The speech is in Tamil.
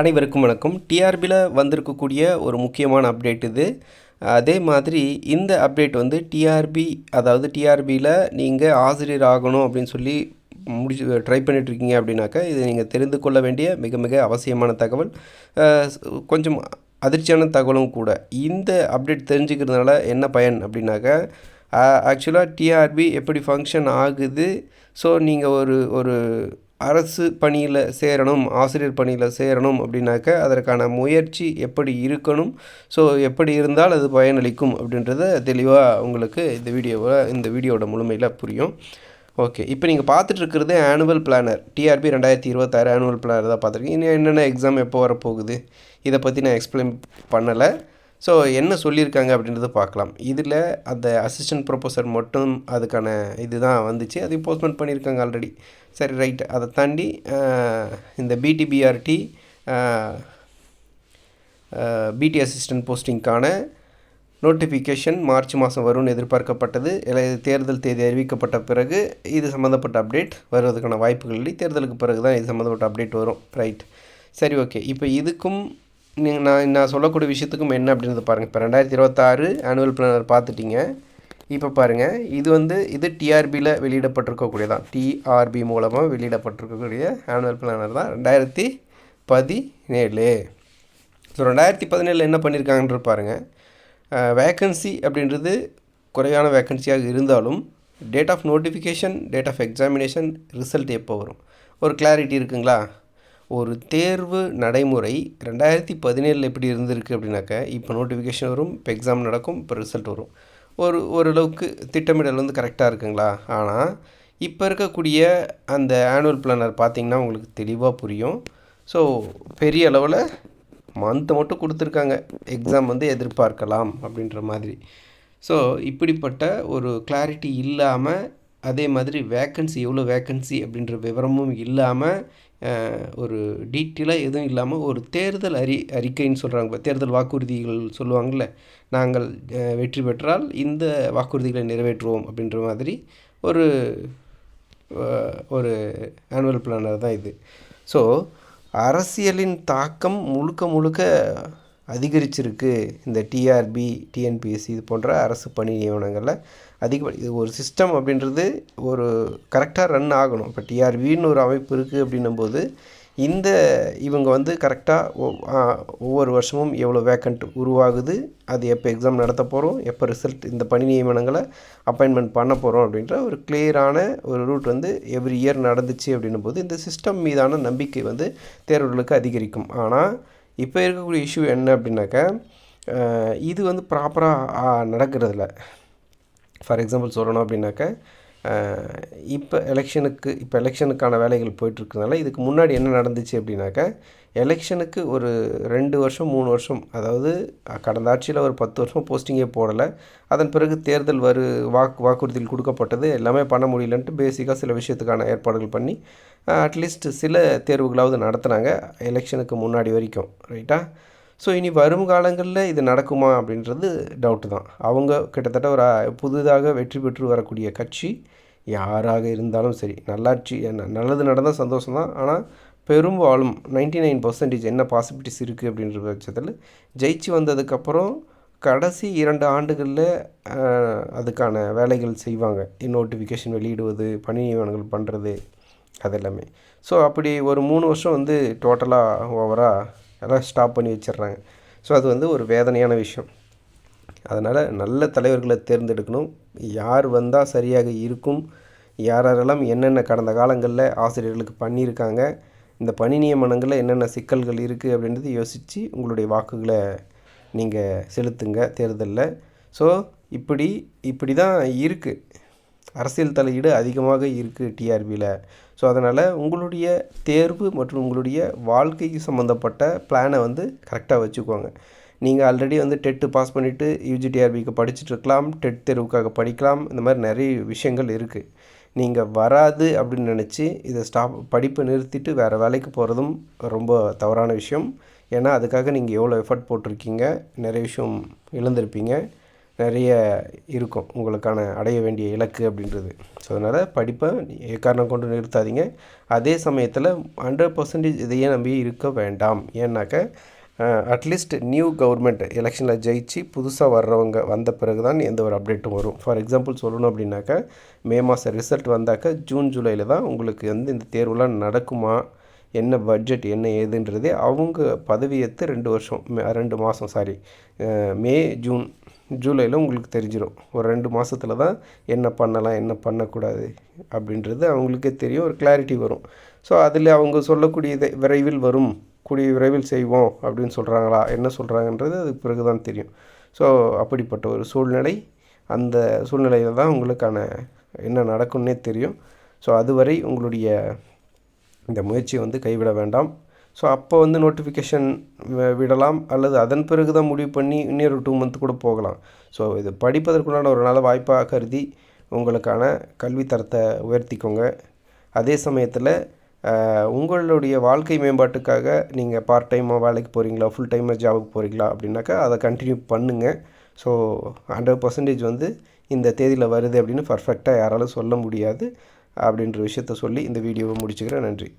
அனைவருக்கும் வணக்கம். டிஆர்பியில் வந்திருக்கக்கூடிய ஒரு முக்கியமான அப்டேட் இது. அதே மாதிரி இந்த அப்டேட் வந்து அதாவது டிஆர்பியில் நீங்கள் ஆசிரியர் ஆகணும் அப்படின்னு சொல்லி ட்ரை பண்ணிகிட்ருக்கீங்க அப்படின்னாக்கா இது நீங்கள் தெரிந்து கொள்ள வேண்டிய மிக மிக அவசியமான தகவல். கொஞ்சம் அதிர்ச்சியான தகவலும் கூட. இந்த அப்டேட் தெரிஞ்சுக்கிறதுனால என்ன பயன் அப்படின்னாக்கா, ஆக்சுவலாக டிஆர்பி எப்படி ஃபங்க்ஷன் ஆகுது, ஸோ நீங்கள் ஒரு அரசு பணியில் சேரணும், ஆசிரியர் பணியில் சேரணும் அப்படின்னாக்க அதற்கான முயற்சி எப்படி இருக்கணும், ஸோ எப்படி இருந்தால் அது பயனளிக்கும் அப்படின்றத தெளிவாக உங்களுக்கு இந்த வீடியோவோட முழுமையில் புரியும். ஓகே, இப்போ நீங்கள் பார்த்துட்ருக்கிறது annual planner, TRB 2026 annual planner தான் பார்த்துருக்கீங்க. இன்னும் என்னென்ன எக்ஸாம் எப்போ வரப்போகுது இதை பற்றி நான் எக்ஸ்பிளைன் பண்ணலை. ஸோ என்ன சொல்லியிருக்காங்க அப்படின்றத பார்க்கலாம். இதில் அந்த அசிஸ்டன்ட் ப்ரொஃபஸர் மட்டும் அதுக்கான இது தான் வந்துச்சு, அதையும் போஸ்ட்மெண்ட் பண்ணியிருக்காங்க ஆல்ரெடி. சரி, ரைட். அதை தாண்டி இந்த பிடிபிஆர்டி பிடி அசிஸ்டன்ட் போஸ்டிங்க்கான நோட்டிஃபிகேஷன் மார்ச் மாதம் வரும்னு எதிர்பார்க்கப்பட்டது. தேர்தல் தேதி அறிவிக்கப்பட்ட பிறகு இது சம்மந்தப்பட்ட அப்டேட் வருவதற்கான வாய்ப்புகள் இல்லை. தேர்தலுக்கு பிறகு தான் இது சம்மந்தப்பட்ட அப்டேட் வரும். ரைட், சரி, ஓகே. இப்போ இதுக்கும் நான் சொல்லக்கூடிய விஷயத்துக்கும் என்ன அப்படின்றத பாருங்கள். இப்போ 2026 ஆனுவல் பிளானர் பார்த்துட்டிங்க. இப்போ பாருங்கள், இது டிஆர்பியில் வெளியிடப்பட்டிருக்கக்கூடியதான், டிஆர்பி மூலமாக வெளியிடப்பட்டிருக்கக்கூடிய ஆனுவல் பிளானர் தான் 2017. ஸோ 2017 என்ன பண்ணியிருக்காங்கன்ற பாருங்கள். வேக்கன்சி அப்படின்றது குறைவான வேக்கன்சியாக இருந்தாலும் date of notification, date of examination, result எப்போ வரும் ஒரு கிளாரிட்டி இருக்குங்களா? ஒரு தேர்வு நடைமுறை 2017 எப்படி இருந்திருக்கு அப்படின்னாக்கா, இப்போ நோட்டிஃபிகேஷன் வரும், இப்போ எக்ஸாம் நடக்கும், இப்போ ரிசல்ட் வரும். ஓரளவுக்கு திட்டமிடல் கரெக்டாக இருக்குங்களா? ஆனால் இப்போ இருக்கக்கூடிய அந்த ஆனுவல் பிளானர் பார்த்திங்கன்னா உங்களுக்கு தெளிவாக புரியும். ஸோ பெரிய அளவில் மந்த்தை மட்டும் கொடுத்துருக்காங்க, எக்ஸாம் எதிர்பார்க்கலாம் அப்படின்ற மாதிரி. ஸோ இப்படிப்பட்ட ஒரு கிளாரிட்டி இல்லாமல், அதே மாதிரி வேக்கன்சி எவ்வளோ வேக்கன்சி அப்படின்ற விவரமும் இல்லாமல், ஒரு டீட்டெயிலாக எதுவும் இல்லாமல் ஒரு தேர்தல் அறிக்கைன்னு சொல்கிறாங்க, தேர்தல் வாக்குறுதிகள் சொல்லுவாங்கள்ல, நாங்கள் வெற்றி பெற்றால் இந்த வாக்குறுதிகளை நிறைவேற்றுவோம் அப்படின்ற மாதிரி ஒரு ஆனுவல் பிளானர் தான் இது. ஸோ அரசியலின் தாக்கம் முழுக்க அதிகரிச்சிருக்கு இந்த டிஆர்பி, டிஎன்பிஎஸ்சி இது போன்ற அரசு பணி நியமனங்களில் இது ஒரு சிஸ்டம் அப்படின்றது ஒரு கரெக்டாக ரன் ஆகணும். இப்போ டிஆர்பின்னு ஒரு அமைப்பு இருக்குது அப்படின்னும்போது இவங்க கரெக்டாக ஒவ்வொரு வருஷமும் எவ்வளோ வேக்கண்ட் உருவாகுது, அது எப்போ எக்ஸாம் நடத்த போகிறோம், எப்போ ரிசல்ட் இந்த பணி நியமனங்களை அப்பாயின்மெண்ட் பண்ண போகிறோம் அப்படின்ற ஒரு கிளியரான ஒரு ரூட் எவ்ரி இயர் நடந்துச்சு அப்படின்னும்போது இந்த சிஸ்டம் மீதான நம்பிக்கை தேர்வுகளுக்கு அதிகரிக்கும். ஆனால் இப்போ இருக்கக்கூடிய இஷ்யூ என்ன அப்படின்னாக்கா, இது ப்ராப்பராக நடக்கிறதில்ல. ஃபார் எக்ஸாம்பிள் சொல்லணும் அப்படின்னாக்கா, இப்போ எலெக்ஷனுக்கான வேலைகள் போயிட்டுருக்கனால இதுக்கு முன்னாடி என்ன நடந்துச்சு அப்படின்னாக்கா, எலெக்ஷனுக்கு ஒரு 2 வருஷம் 3 வருஷம், அதாவது கடந்த ஆட்சியில் ஒரு 10 வருஷம் போஸ்டிங்கே போடலை. அதன் பிறகு தேர்தல் வாக்குறுதிகள் கொடுக்கப்பட்டது, எல்லாமே பண்ண முடியலன்ட்டு பேசிக்காக சில விஷயத்துக்கான ஏற்பாடுகள் பண்ணி அட்லீஸ்ட் சில தேர்வுகளாவது நடத்துனாங்க எலெக்ஷனுக்கு முன்னாடி வரைக்கும். ரைட்டா? ஸோ இனி வரும் காலங்களில் இது நடக்குமா அப்படின்றது டவுட்டு தான். அவங்க கிட்டத்தட்ட ஒரு புதிதாக வெற்றி பெற்று வரக்கூடிய கட்சி யாராக இருந்தாலும் சரி, நல்லது நடந்தால் சந்தோஷம்தான். ஆனால் பெரும்பாலும் 99% என்ன பாசிபிலிட்டிஸ் இருக்குது அப்படின்ற பட்சத்தில் ஜெயிச்சு வந்ததுக்கப்புறம் கடைசி 2 ஆண்டுகளில் அதுக்கான வேலைகள் செய்வாங்க. நோட்டிஃபிகேஷன் வெளியிடுவது, பணி நியமனங்கள் பண்ணுறது, அதெல்லாமே. ஸோ அப்படி ஒரு 3 வருஷம் டோட்டலாக ஓவராக எல்லாம் ஸ்டாப் பண்ணி வச்சிடுறாங்க. ஸோ அது ஒரு வேதனையான விஷயம். அதனால் நல்ல தலைவர்களை தேர்ந்தெடுக்கணும். யார் வந்தால் சரியாக இருக்கும், யாரெல்லாம் என்னென்ன கடந்த காலங்களில் ஆசிரியர்களுக்கு பண்ணியிருக்காங்க, இந்த பணி நியமனங்களில் என்னென்ன சிக்கல்கள் இருக்குது அப்படின்றது யோசித்து உங்களுடைய வாக்குகளை நீங்கள் செலுத்துங்க தேர்தலில். ஸோ இப்படி தான் இருக்குது. அரசியல் தலையீடு அதிகமாக இருக்குது டிஆர்பியில். ஸோ அதனால் உங்களுடைய தேர்வு மற்றும் உங்களுடைய வாழ்க்கைக்கு சம்மந்தப்பட்ட பிளானை கரெக்டாக வச்சுக்கோங்க. நீங்கள் ஆல்ரெடி டெட்டு பாஸ் பண்ணிவிட்டு யூஜிடிஆர்பிக்கு படிச்சுட்ருக்கலாம், டெட் தேர்வுக்காக படிக்கலாம், இந்த மாதிரி நிறைய விஷயங்கள் இருக்குது. நீங்கள் வராது அப்படின்னு நினச்சி இதை படிப்பை நிறுத்திட்டு வேறு வேலைக்கு போகிறதும் ரொம்ப தவறான விஷயம். ஏன்னா அதுக்காக நீங்கள் எவ்வளோ எஃபர்ட் போட்டிருக்கீங்க, நிறைய விஷயம் இழந்திருப்பீங்க. நிறைய இருக்கும் உங்களுக்கான அடைய வேண்டிய இலக்கு அப்படின்றது. ஸோ அதனால் படிப்பை எக்காரணம் கொண்டு நிறுத்தாதீங்க. அதே சமயத்தில் 100% இதையே நம்பி இருக்க வேண்டாம். ஏன்னாக்க அட்லீஸ்ட் நியூ கவர்மெண்ட் எலெக்ஷனில் ஜெயிச்சு புதுசாக வர்றவங்க வந்த பிறகு தான் எந்த ஒரு அப்டேட்டும் வரும். ஃபார் எக்ஸாம்பிள் சொல்லணும் அப்படின்னாக்கா மே மாதம் ரிசல்ட் வந்தாக்கா ஜூன் ஜூலையில் தான் உங்களுக்கு வந்து இந்த தேர்வுலாம் நடக்குமா, என்ன பட்ஜெட் என்ன ஏதுன்றதே அவங்க பதவியேற்று 2 மாதம் மே ஜூன் ஜூலையில் உங்களுக்கு தெரிஞ்சிடும். ஒரு 2 மாதத்தில் தான் என்ன பண்ணலாம் என்ன பண்ணக்கூடாது அப்படின்றது அவங்களுக்கே தெரியும், ஒரு கிளாரிட்டி வரும். ஸோ அதில் அவங்க சொல்லக்கூடியதை விரைவில் வரும், கூடிய விரைவில் செய்வோம் அப்படின்னு சொல்கிறாங்களா, என்ன சொல்கிறாங்கன்றது அதுக்கு பிறகு தான் தெரியும். ஸோ அப்படிப்பட்ட ஒரு சூழ்நிலை, அந்த சூழ்நிலையில் தான் உங்களுக்கான என்ன நடக்கும்னே தெரியும். ஸோ அதுவரை உங்களுடைய இந்த முயற்சியை வந்து கைவிட வேண்டாம். ஸோ அப்போ வந்து நோட்டிஃபிகேஷன் விடலாம், அல்லது அதன் பிறகு தான் முடிவு பண்ணி இன்னொரு 2 மந்த் கூட போகலாம். ஸோ இது படிப்பதற்குண்டான ஒரு நல்ல வாய்ப்பாக கருதி உங்களுக்கான கல்வித்தரத்தை உயர்த்திக்கோங்க. அதே சமயத்தில் உங்களுடைய வாழ்க்கை மேம்பாட்டுக்காக நீங்கள் பார்ட் டைமாக வேலைக்கு போகிறீங்களா, ஃபுல் டைமாக ஜாபுக்கு போகிறீங்களா அப்படின்னாக்கா அதை கண்டினியூ பண்ணுங்கள். ஸோ 100% வந்து இந்த தேதியில் வருது அப்படின்னு பர்ஃபெக்டாக யாராலும் சொல்ல முடியாது அப்படின்ற விஷயத்த சொல்லி இந்த வீடியோவை முடிச்சுக்கிறேன். நன்றி.